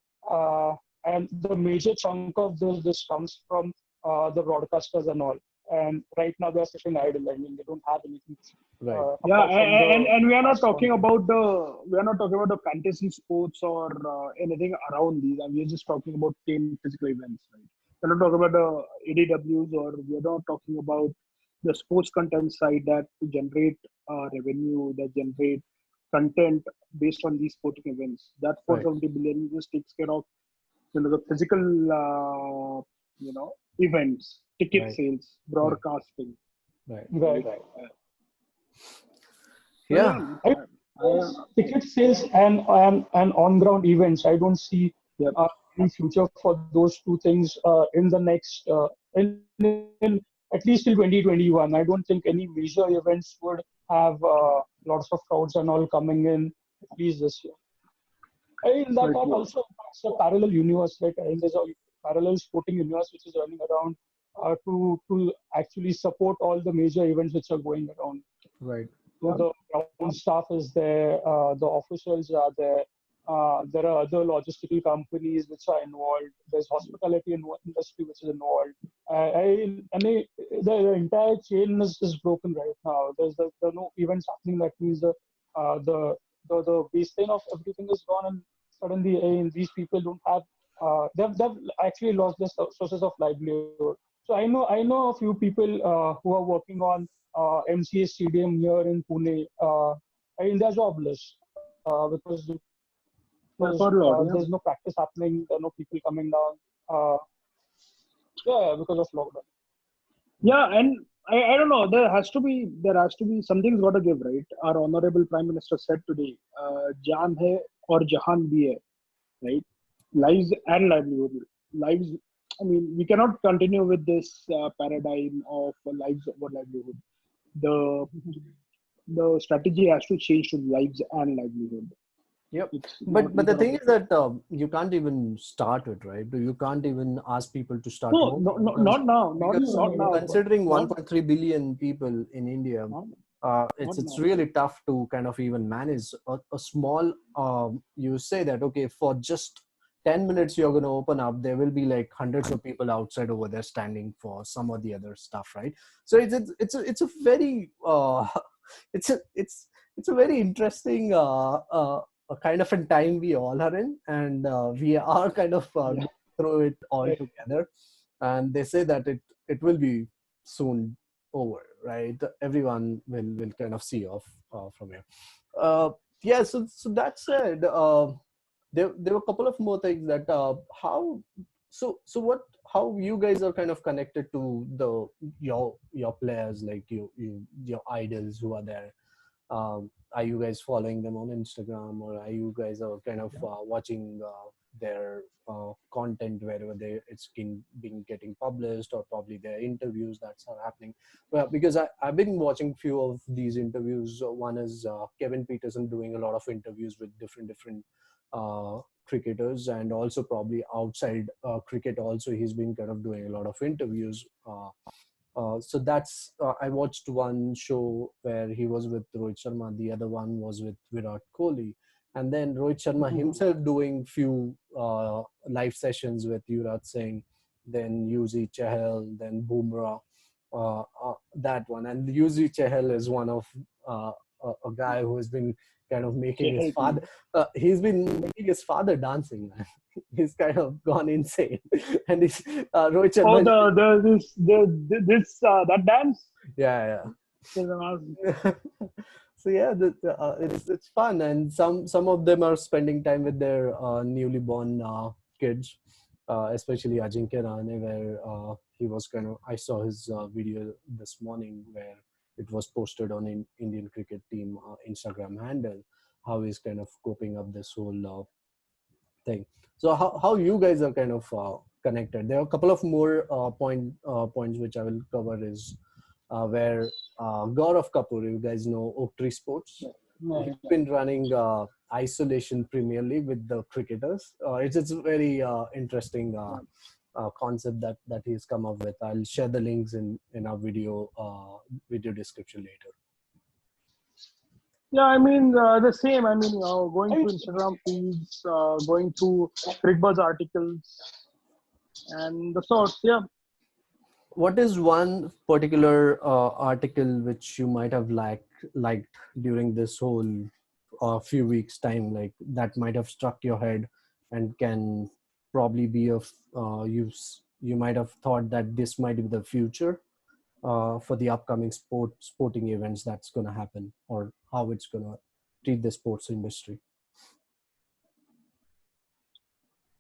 and the major chunk of this comes from the broadcasters and all. And right now they are sitting idle. I mean, they don't have anything Right. Yeah, apart from the and we are not talking sponsor. about the fantasy sports or anything around these. And we are just talking about plain physical events, right? We're not talking about the ADWs, or we're not talking about the sports content side that generate revenue, that generate content based on these sporting events. That Right. 470 billion just takes care of the physical events, ticket Right. sales, Right. broadcasting, Right. Right. right? So Yeah. yeah, I ticket sales and on ground events. I don't see yep. any future for those two things in the next in at least till 2021. I don't think any major events would have lots of crowds and all coming in at least this year. I mean, that So it that was. also impacts a parallel universe, right? I mean, there's a parallel sporting universe which is running around to actually support all the major events which are going around. Right. So Yeah. the ground staff is there, the officials are there. There are other logistical companies which are involved. There's hospitality industry which is involved. The entire chain is broken right now. There are no events happening. That means uh, the the baseline of everything is gone, and suddenly these people don't have. They've actually lost their sources of livelihood. So I know a few people who are working on MCA Stadium here in Pune. I mean, they're jobless because That's not a lot. there's Yeah. no practice happening. There are no people coming down. Uh, yeah, because of lockdown. Yeah, and I don't know. There has to be something's got to give, right? Our honorable Prime Minister said today, "Jaan hai or jahan bhi hai," right? Lives and livelihood. Lives. I mean, we cannot continue with this paradigm of lives over livelihood. The the strategy has to change to lives and livelihood. Yep. It's not But the thing is interrupted. that you can't even start it, right? You can't even ask people to start No, more no, no, because not now, because not now, but considering not 1.3 billion people in India, not it's not it's now. really tough to kind of even manage a small. You say that okay, for just 10 minutes you're going to open up, there will be like hundreds of people outside over there standing for some or the other stuff, right? So it's a very it's a very interesting a kind of a time we all are in, and we are kind of Yeah. going through it all together. And they say that it will be soon over, right? Everyone will kind of see off from here. Uh, yeah. So that said, there were a couple of more things that how so what how you guys are kind of connected to your players, like your idols who are there. Are you guys following them on Instagram, or are you guys are kind of watching their content wherever it's being getting published, or probably their interviews that's are happening? Well, because I've been watching few of these interviews. One is Kevin Peterson doing a lot of interviews with different cricketers, and also probably outside cricket also he's been kind of doing a lot of interviews. So that's I watched one show where he was with Rohit Sharma. The other one was with Virat Kohli, and then Rohit Sharma Mhm. himself doing few live sessions with Yuvraj Singh, then Yuzi Chahal, then Bumrah. That one, and Yuzi Chahal is one of a guy who has been kind of making his Chehel too. father. He's been making his father dancing, man. He's kind of gone insane, and he's Rohit Oh, Sharma. this that dance Yeah, is amazing. yeah. So yeah, it's fun, and some of them are spending time with their newly born kids, especially Ajinkya Rahane, where he was kind of. I saw his video this morning where it was posted on Indian cricket team Instagram handle, how he's kind of coping up this whole thing. So how you guys are kind of connected? There are a couple of more points which I will cover is where Gaurav Kapoor, you guys know Oak Tree Sports, Yeah. he's been running isolation Premier League with the cricketers. It's a very interesting concept that he's come up with. I'll share the links in our video description later. Yeah, I mean the same. I mean, going I mean, through Instagram feeds, going through Crickbuzz articles, and the sorts. Yeah, What is one particular article which you might have liked during this whole few weeks time, like that might have struck your head and can probably be of you might have thought that this might be the future for the upcoming sporting events that's going to happen, or how it's going to treat the sports industry?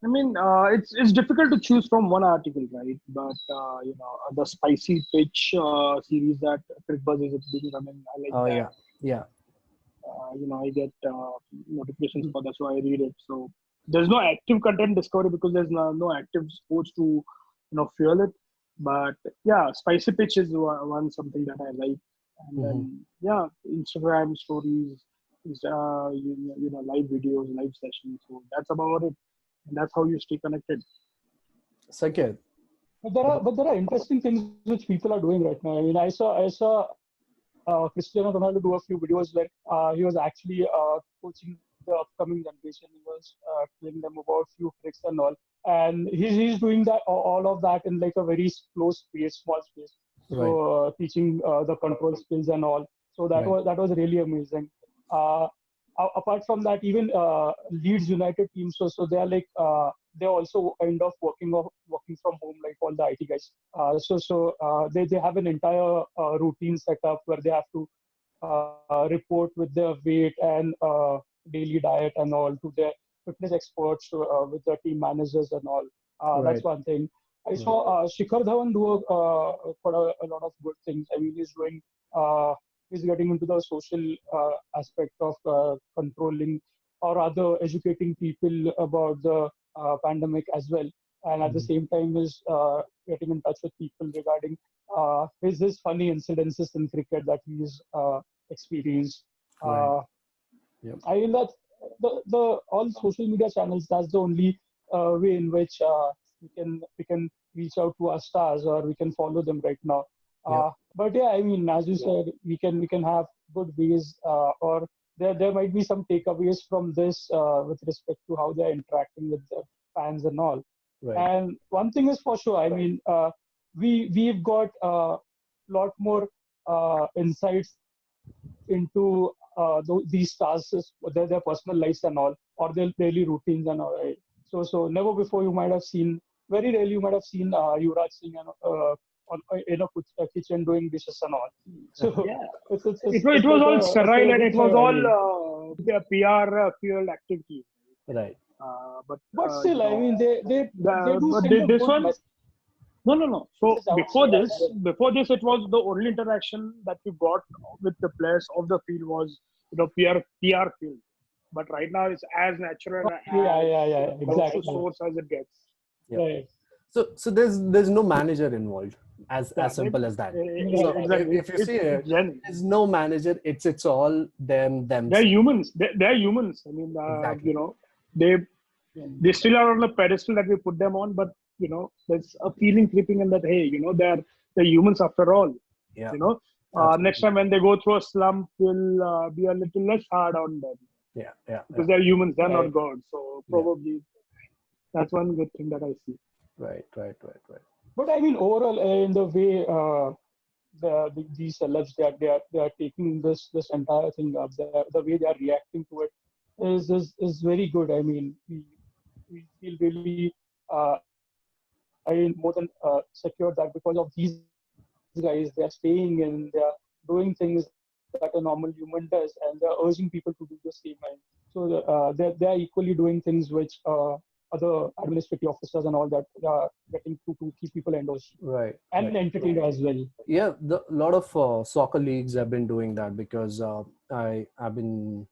I mean, it's difficult to choose from one article, right? But the spicy pitch series that Crickbuzz is being running, I like Oh that. yeah, yeah, I get notifications for that, so I read it. So there's no active content discovery because there's no active sports to fuel it. But yeah, spicy pitch is one something that I like, and hmm then yeah, Instagram stories, live videos, live sessions. So that's about it, and that's how you stay connected. Saket. but there are interesting things which people are doing right now. I mean, I saw Cristiano Ronaldo do a few videos where he was actually coaching the upcoming generation. He was telling them about few tricks and all, and he's doing that all of that in like a very close space, small space. So Right, teaching the control skills and all. So that right, was really amazing. Uh, Apart from that, even Leeds United team, so they are like they're also kind of working from home, like all the IT guys. They have an entire routine set up where they have to report with their weight and daily diet and all to their fitness experts, with the team managers and all. That's right, one thing. I right, saw Shikhar Dhawan do quite a lot of good things. I mean, uh, he's getting into the social aspect of controlling or rather educating people about the pandemic as well. And at the mhm, same time, is getting in touch with people regarding his funny incidences in cricket that he's experienced. right. Uh, Yep. I feel that. the all social media channels, that's the only way in which we can reach out to our stars, or we can follow them right now. Yeah. But yeah, I mean, as you said, we can have good ways, or there might be some takeaways from this with respect to how they're interacting with the fans and all. Right. And one thing is for sure, I mean, we've got a lot more insights into these stars, their personal lives and all, or their daily routines and all. Right? So never before you might have seen, very rarely you might have seen Yuvraj Singh in a kitchen doing dishes and all. So Yeah. it's It was like all it's like sterile a and good it was sign, I all mean. PR fueled activities. Right. But But still, I mean, they do but send a this good one, message no. So outside as well. before this, it was the only interaction that we got with the players of the field was PR field. But right now, it's as natural and Yeah, as yeah, yeah, close to exactly. source as it gets. Yeah. Right. So there's no manager involved, Yeah, as simple as that. Right. So exactly. if you see It's it, genuine. there's no manager. It's all They're themselves. humans. They're humans. I mean, Exactly. they Yeah. they still are on the pedestal that we put them on, but there's a feeling creeping in that, hey, they're humans after all. Yeah. You know, next Absolutely. time when they go through a slump, we'll be a little less hard on them Yeah. Yeah. Yeah. because they're humans. They're not Right. gods. So Yeah. probably that's one good thing that I see. Right. Right. Right. Right. But I mean, overall, in the way these celebs they are taking this entire thing up, the way they are reacting to it is very good. I mean, we feel really I mean, more than secure that because of these guys, they are staying in, they are doing things that a normal human does, and they are urging people to do the same. And so they're equally doing things which other administrative officers and all that are getting to keep people indoors Right. and Right. entertained as well. Yeah, the lot of soccer leagues have been doing that because I've been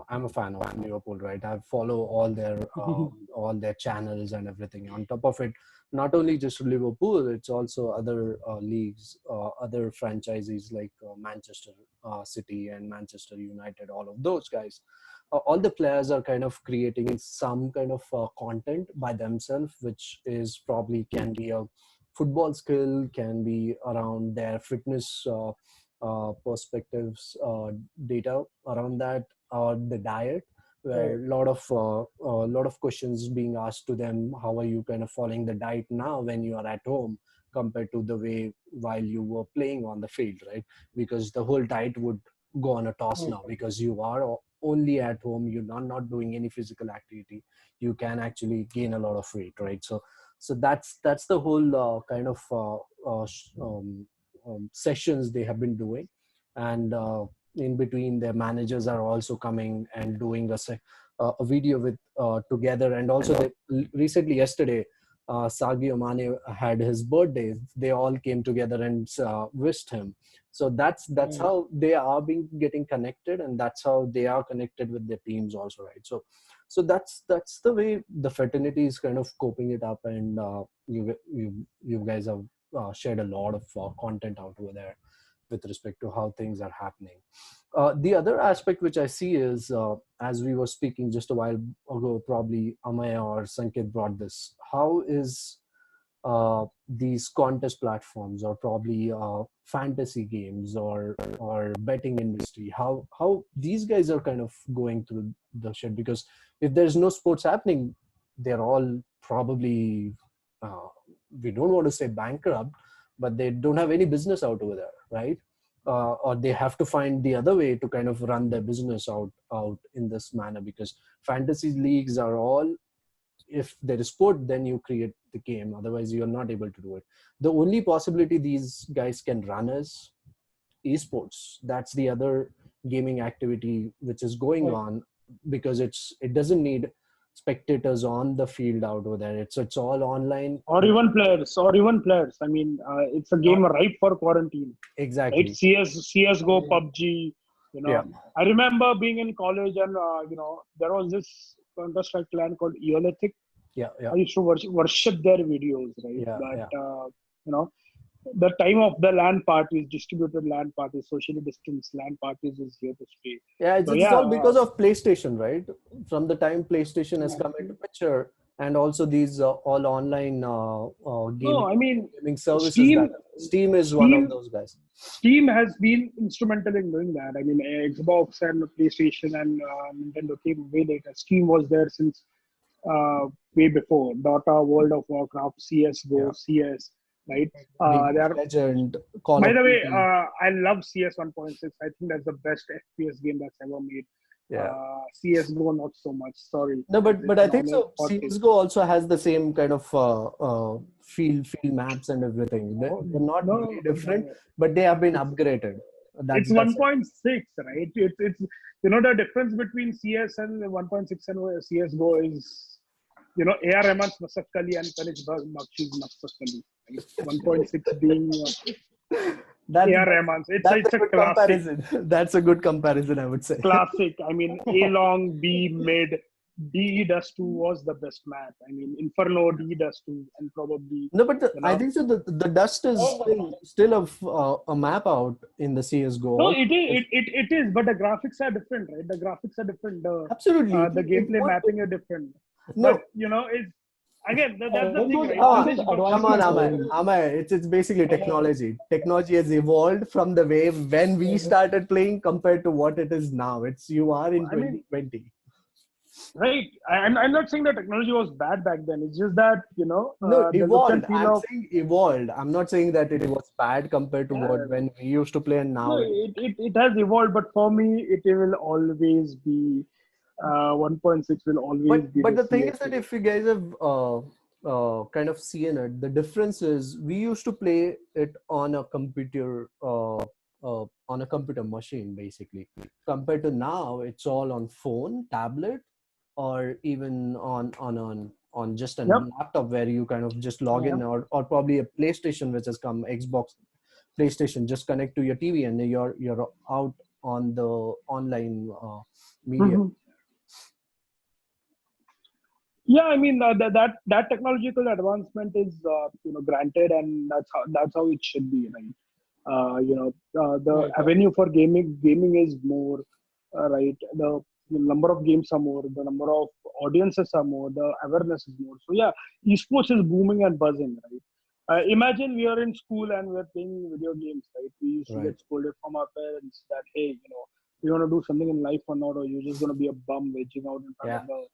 I'm a fan of Liverpool, right? I follow all their channels and everything. On top of it, not only just Liverpool, it's also other leagues, other franchises like Manchester City and Manchester United. All of those guys, all the players are kind of creating some kind of content by themselves, which is probably can be a football skill, can be around their fitness perspectives, data around that, or the diet, where Right. a lot of questions being asked to them. How are you kind of following the diet now when you are at home compared to the way while you were playing on the field, right? Because the whole diet would go on a toss Right. now because you are only at home, you're not doing any physical activity. You can actually gain a lot of weight, right? So that's the whole kind of sessions they have been doing. And in between, their managers are also coming and doing a video with together. And also recently yesterday, Sadio Mane had his birthday. They all came together and wished him. So that's Right. how they are being getting connected, and that's how they are connected with their teams also, right? So that's the way the fraternity is kind of coping it up. And you guys have shared a lot of content out over there with respect to how things are happening. The other aspect which I see is, as we were speaking just a while ago, probably Amaya or Sanket brought this. How is these contest platforms, or probably fantasy games, or betting industry, how these guys are kind of going through the shit? Because if there's no sports happening, they're all probably, uh, we don't want to say bankrupt, but they don't have any business out over there, right? Or they have to find the other way to kind of run their business out in this manner, because fantasy leagues are all, if there is sport, then you create the game, otherwise you're not able to do it. The only possibility these guys can run is esports. That's the other gaming activity which is going Right. on, because it doesn't need spectators on the field out over there. It's all online. Or even players. I mean, it's a game ripe for quarantine, right? Exactly. CS:GO, Right. PUBG. You Yeah. know, I remember being in college, and there was this Counter-Strike clan called Eolithic. Yeah. Yeah. I used to worship their videos, right? Yeah. But Yeah. you know, the time of the LAN parties, distributed LAN parties, socially distanced LAN parties is here to stay. Yeah, So it's yeah, all because of PlayStation, right? From the time PlayStation has come into picture, and also these all online no, I mean, gaming services. That Steam, Steam is one of Steam, those guys. Steam has been instrumental in doing that. I mean, Xbox and PlayStation and Nintendo came way later. Steam was there since uh, way before Dota, World of Warcraft, CS:GO, Yeah, CS, right? League They of are. Legend, Call By of the way, Duty. I love CS 1.6. I think that's the best FPS game that's ever made. Yeah. CS:GO, not so much. Sorry, No, but it's I an think honest so. hot take. CS:GO also has the same kind of field maps and everything. Oh, They're not no, very different, but they have been it's upgraded. it's That's it. 1.6, right? It's the difference between CS and 1.6 and CS:GO is AR Rahman's Masakali and Kanish Bakshi's Masakali, right? 1.6 being That's AR that's Rahman's. It's that's a it's a good classic. comparison. That's a good comparison, I would say. Classic. I mean, A long, B mid, D does two was the best map. I mean, Inferno, D does two, and probably, No, but you I know, think so. The dust is still a map out in the CS:GO. no, All it is, but the graphics are different, right? The graphics are different. absolutely, The it gameplay would mapping are different. But no. it's again that's the When thing, those right? Come when on, those Kanish come Bakshi on, advancements matters. Amay. Amay, it's basically technology. Technology has evolved from the way when we started playing compared to what it is now. It's you are in I mean, 2020. right? I'm not saying that technology was bad back then. It's just that No, the look and evolved. feel I'm of saying evolved. I'm not saying that it was bad compared to what uh, when we used to play and no, now it. it has evolved, but for me, it will always be 1.6 will always be But the the thing is that CSO. if you guys have kind of seen it, the difference is we used to play it on a computer machine basically. Compared to now, it's all on phone, tablet, or even on just a Yep. laptop where you kind of just log in, Yep. or probably a PlayStation which has come, Xbox, PlayStation, just connect to your TV and you're out on the online media. Mhm. Yeah, I mean that technological advancement is granted, and that's how it should be, right? The right, right. avenue for gaming is more, right? The number of games are more, the number of audiences are more, the awareness is more. So yeah, esports is booming and buzzing, right? Imagine we are in school and we're playing video games, right? We used to Right. get scolded from our parents that, hey, you want to do something in life or not, or you're just going to be a bum wedging out in front Yeah. of the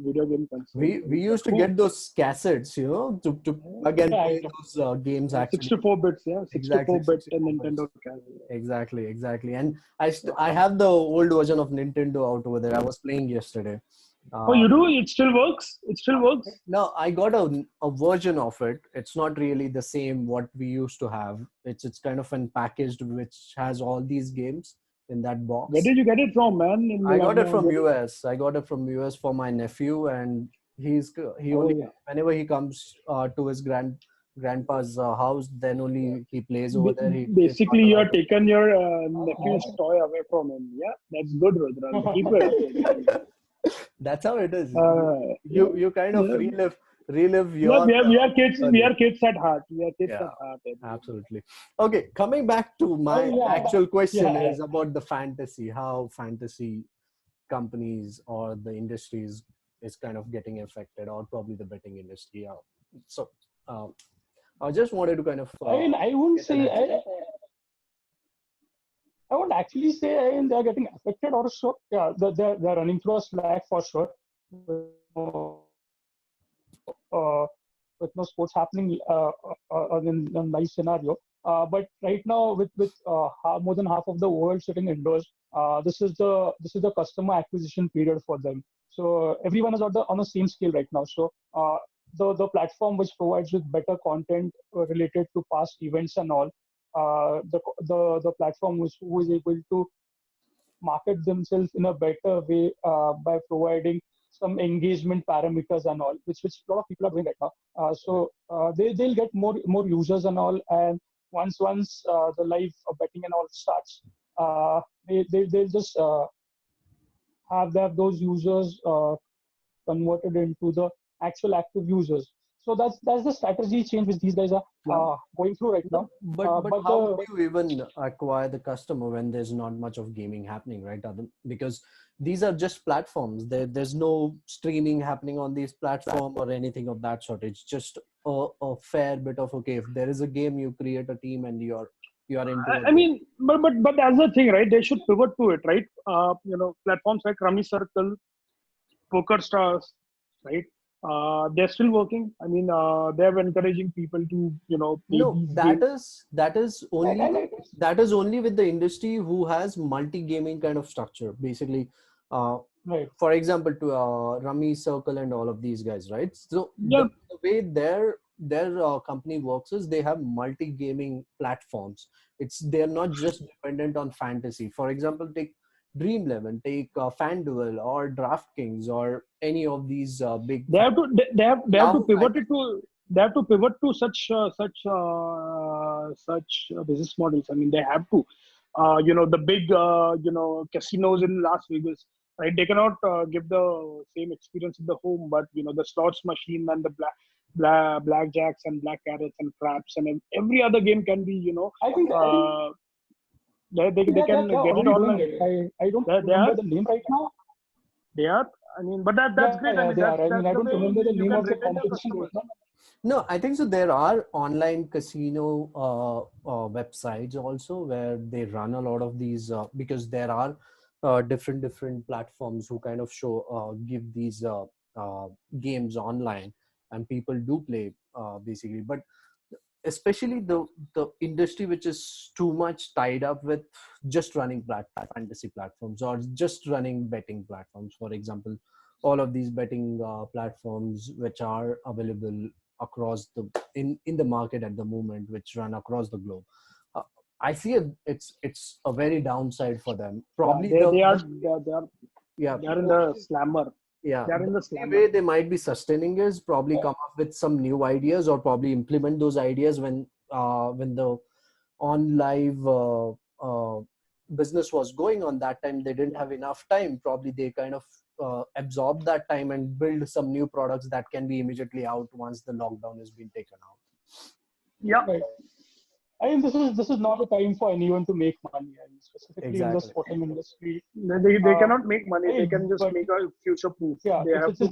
video game console, We right? But used to who? get those cassettes, to again Right. play those games actually. 64 bits, yeah, Exactly, 64-bit 64 Nintendo bits. cabinet. Exactly. And I have the old version of Nintendo out over there. I was playing yesterday. Oh, Uh, you do? It still works? It still works? no, I got a version of it. It's not really the same what we used to have. It's kind of an packaged which has all these games in that Where box. did you get it from, man? In I got it from Milan? US. I got it from US for my nephew, and he Oh, only yeah. whenever he comes to his grandpa's house, then only he plays over there. He's not Basically, you allowed are taken your nephew's toy away from him. Yeah, that's good, Rudra. Keep it. to. That's how it is. Yeah, You kind of yeah. relive Yeah, your we are kids. We earlier. are kids at heart. We are kids Yeah, at heart. absolutely. Okay, coming back to Oh my yeah, actual question yeah, is about the fantasy, how fantasy companies or the industries is kind of getting affected, or probably the betting industry. So uh, I just wanted to kind of I mean, get an answer. I won't actually say I mean, they're getting affected or so. Yeah, they're running through a slack for sure. With no sports happening in live scenario. But right now, with more than half of the world sitting indoors, this is the customer acquisition period for them. So everyone is on the same scale right now. So the platform which provides with better content related to past events and all, the platform who is able to market themselves in a better way by providing some engagement parameters and all, which a lot of people are doing right now. They'll get more users and all, and once the live betting and all starts, they'll just have those users converted into the actual active users. So that's the strategy change which these guys are Yeah. going through right No, now. but But how would the you even acquire the customer when there's not much of gaming happening, right? Because these are just platforms. There's no streaming happening on these platform or anything of that sort. It's just a fair bit of, okay, if there is a game, you create a team and you are into a I game. mean, but that's the thing, right? They should pivot to it, right? Platforms like Rummy Circle, Poker Stars, right? They're still working. I mean, they're encouraging people to, play No, these games. that is only with the industry who has multi-gaming kind of structure. Basically, uh, right. for example, to Rummy Circle and all of these guys, right? So Yeah, the way their company works is they have multi-gaming platforms. They're not just dependent on fantasy. For example, take Dream 11, take FanDuel or DraftKings or any of these big they have to they have to Yahoo pivot it Finance. to they have to pivot to such business models. I mean, they have to. The big casinos in Las Vegas, right? They cannot give the same experience in the home, but the slots machine and the blackjacks and black carrots and craps and every other game can be I think uh, they they're can get it already doing online. it. I don't They remember are the name right now. they are. I mean, but that's great. I Yeah, mean, they are. I mean, that's I the don't way remember the you name can of the retain your competition right customers. now. No, I think so. There are online casino websites also where they run a lot of these because there are different platforms who kind of show give these uh, games online, and people do play basically. But especially the industry which is too much tied up with just running fantasy platforms or just running betting platforms. For example, all of these betting platforms which are available across in the market at the moment, which run across the globe. uh, I see it's a very downside for them. Yeah, Probably they the they are only they are, they are yeah they are in the slammer. yeah, They are the in the only slammer. way they might be sustaining is probably come up with some new ideas or probably implement those ideas when the on live business was going on. That time they didn't Yeah, have enough time. Probably they kind of absorb that time and build some new products that can be immediately out once the lockdown has been taken out. yeah. Right. I mean, this is not a time for anyone to make money. I mean, specifically in the Exactly. sporting industry. They Uh, cannot make money. They I can just but make a future proof. yeah, They have to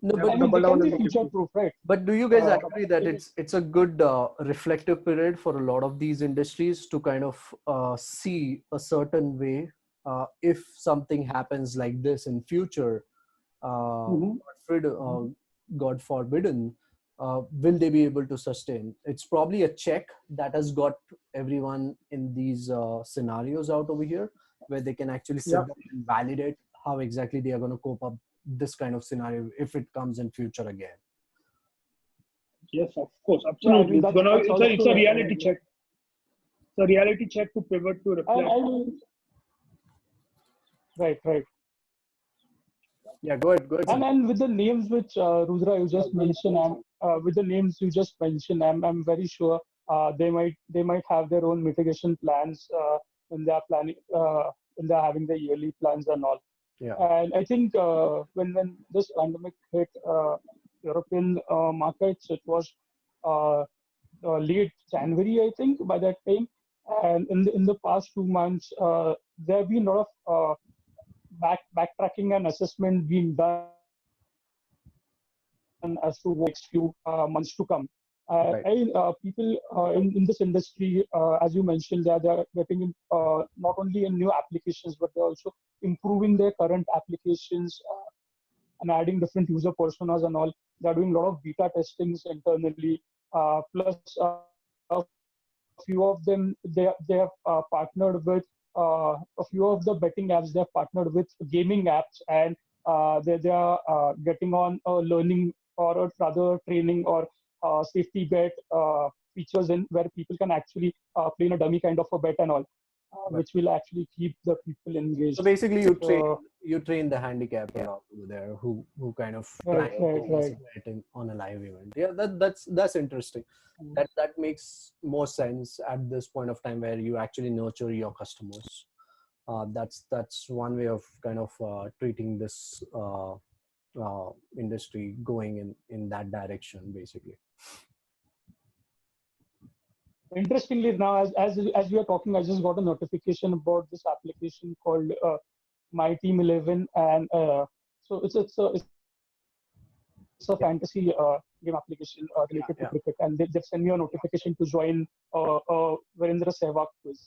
No, they have but to I mean, double they down can and be make it future proof. proof, right? But do you guys Uh, agree that it's a good reflective period for a lot of these industries to kind of see a certain way if something happens like this in future, Hmm. God forbidden, will they be able to sustain? It's probably a check that has got everyone in these scenarios out over here, where they can actually sit Yeah. down and validate how exactly they are going to cope up this kind of scenario if it comes in future again. Yes, of course, yeah, I absolutely. mean It's that's gonna. that's It's also a reality check. It's a reality check to pivot to reflect. I mean, right, right. Yeah, go ahead, Sam. And with the names which Rudra you just mentioned, with the names you just mentioned, I'm very sure they might have their own mitigation plans when they are planning when they are having their yearly plans and all. Yeah. And I think when this pandemic hit European markets, it was uh, late January, I think, by that time. And in the past 2 months, there have been a lot of backtracking and assessment being done as to what will happen next few months to come. Right. People in this industry, as you mentioned, they are getting in, not only in new applications, but they're also improving their current applications and adding different user personas and all. They're doing a lot of beta testings internally. Plus, a few of them they have partnered with a few of the betting apps. They have partnered with gaming apps, and they are getting on learning or rather training or safety bet features in where people can actually play in a dummy kind of a bet and all, Right. which will actually keep the people So engaged. basically, So you train the handicapper out over there who kind of right, trying right, to place right. a bet on a live event. Yeah, that's interesting. That makes more sense at this point of time where you actually nurture your customers. That's one way of kind of treating this industry going in that direction, basically. Interestingly, now as we are talking, I just got a notification about this application called My Team 11, and so it's a fantasy game application related to cricket, and they've sent me a notification to join Virendra Sehwag quiz.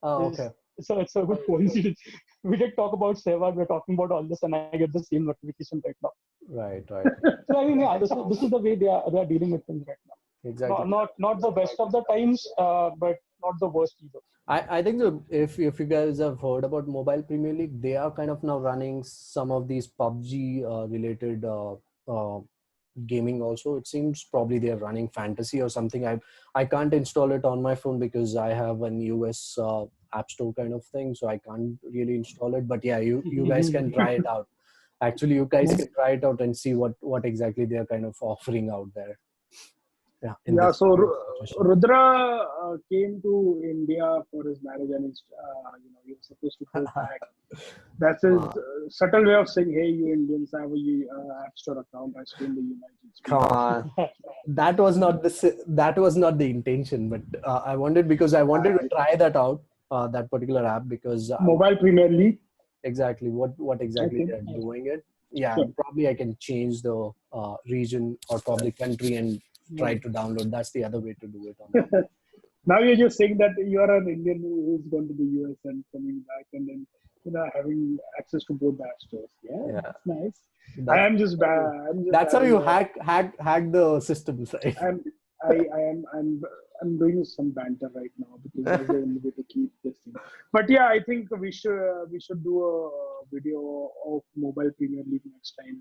Oh, Is okay. it's a good coincidence. We did talk about Sehwag, we're talking about all this, and I get the same notification right now. Right, right. So I mean, yeah, this is the way they are dealing with things right now. Exactly. Not the best of the times, but not the worst either. I think that if you guys have heard about Mobile Premier League, they are kind of now running some of these PUBG related gaming also. It seems probably they're running fantasy or something. I can't install it on my phone because I have an US app store kind of thing, so I can't really install it. But yeah, you guys can try it out. Actually, you guys can try it out and see what exactly they're kind of offering out there. Yeah, in Yeah, this so kind of situation. Rudra came to India for his marriage, and he was supposed to go back. That's his Uh, subtle way of saying, "Hey, you Indians have a App Store account. I stay in the United Come States." on. That was not the intention, but I wanted, because I wanted to Uh, try that out, that particular app, because Mobile Premier League. exactly what exactly Okay, they're doing it. Yeah, sure. probably I can change the region or probably country and try to download. That's the other way to do it on that. Now you're just saying that you are an Indian who's gone to the US and coming back, and then having access to both the app stores. Yeah, Yeah, that's nice. I that's am just how bad. you, I'm just that's how having you a. hack the systems, right? I'm. I'm doing some banter right now because that's the only way to keep this thing. But yeah, I think we should do a video of Mobile Premier League next time.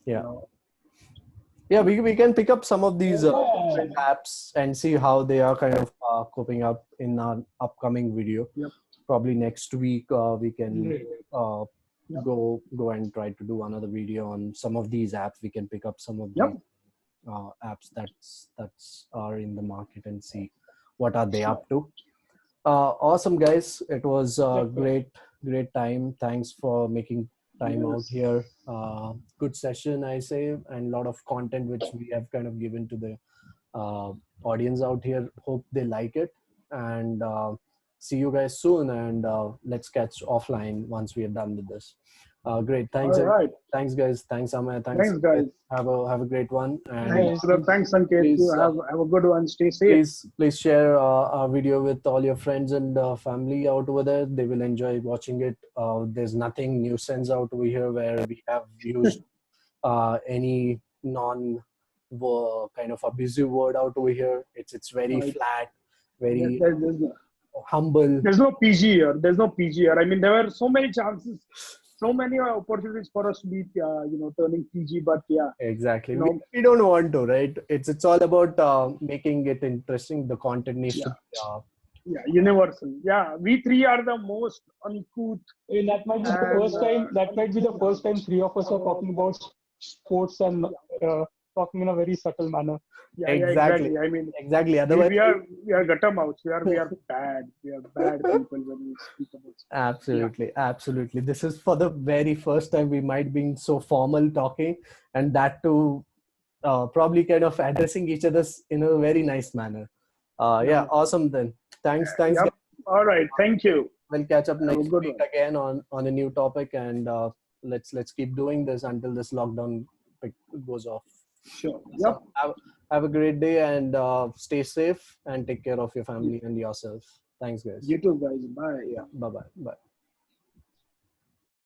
You Yeah. know, Yeah, we can pick up some of these Yeah. different apps and see how they are kind of coping up in our upcoming video. yep, Probably next week we can Great. uh, yep, go and try to do another video on some of these apps. We can pick up some of yep. these apps that's are in the market and see what are they Sure. up to. Awesome, guys. It was a Yep. great time. Thanks for making time out Yes. here. Good session, I say, and a lot of content which we have kind of given to the uh, audience out here. Hope they like it, and see you guys soon. And let's catch offline once we are done with this. Great. Thanks, All everyone. right. Thanks, guys. Thanks, Amay. Thanks, Thanks, Sanket. guys. Have a great one, and Thanks, Nice. Rudra. Thanks, Sanket. You please. have a good one. Stay safe. Please share our video with all your friends and family out over there. They will enjoy watching it. There's nothing nuisance out over here where we have used any non kind of abusive word out over here. It's very No, flat, there, very there, there's no, humble. there's no PG here. There's no PG here. I mean, there were so many chances, so many opportunities for us to be, turning PG. But yeah, Exactly. you know, We don't want to, right? It's all about making it interesting. The content needs to yeah, be yeah, universal. Yeah, we three are the most uncouth And that might be the and first time. That might be the yeah, first time three of us are talking about sports and yeah, talking in a very subtle manner. yeah, exactly. exactly. I mean, Exactly. we, Otherwise, we are we are gutter mouths. We are bad. We are bad people when we speak about sports. Yeah, absolutely, absolutely. This is for the very first time we might be so formal talking, and that too, probably kind of addressing each other in a very nice manner. Yeah, yeah, awesome then. Thanks, yep. guys. All right. Thank you. We'll catch up Have a next good week one. again on a new topic, and let's keep doing this until this lockdown goes off. Sure. So Yep. have a great day and stay safe and take care of your family and yourself. Thanks, guys. You too, guys. Bye. Yeah, bye bye. Bye.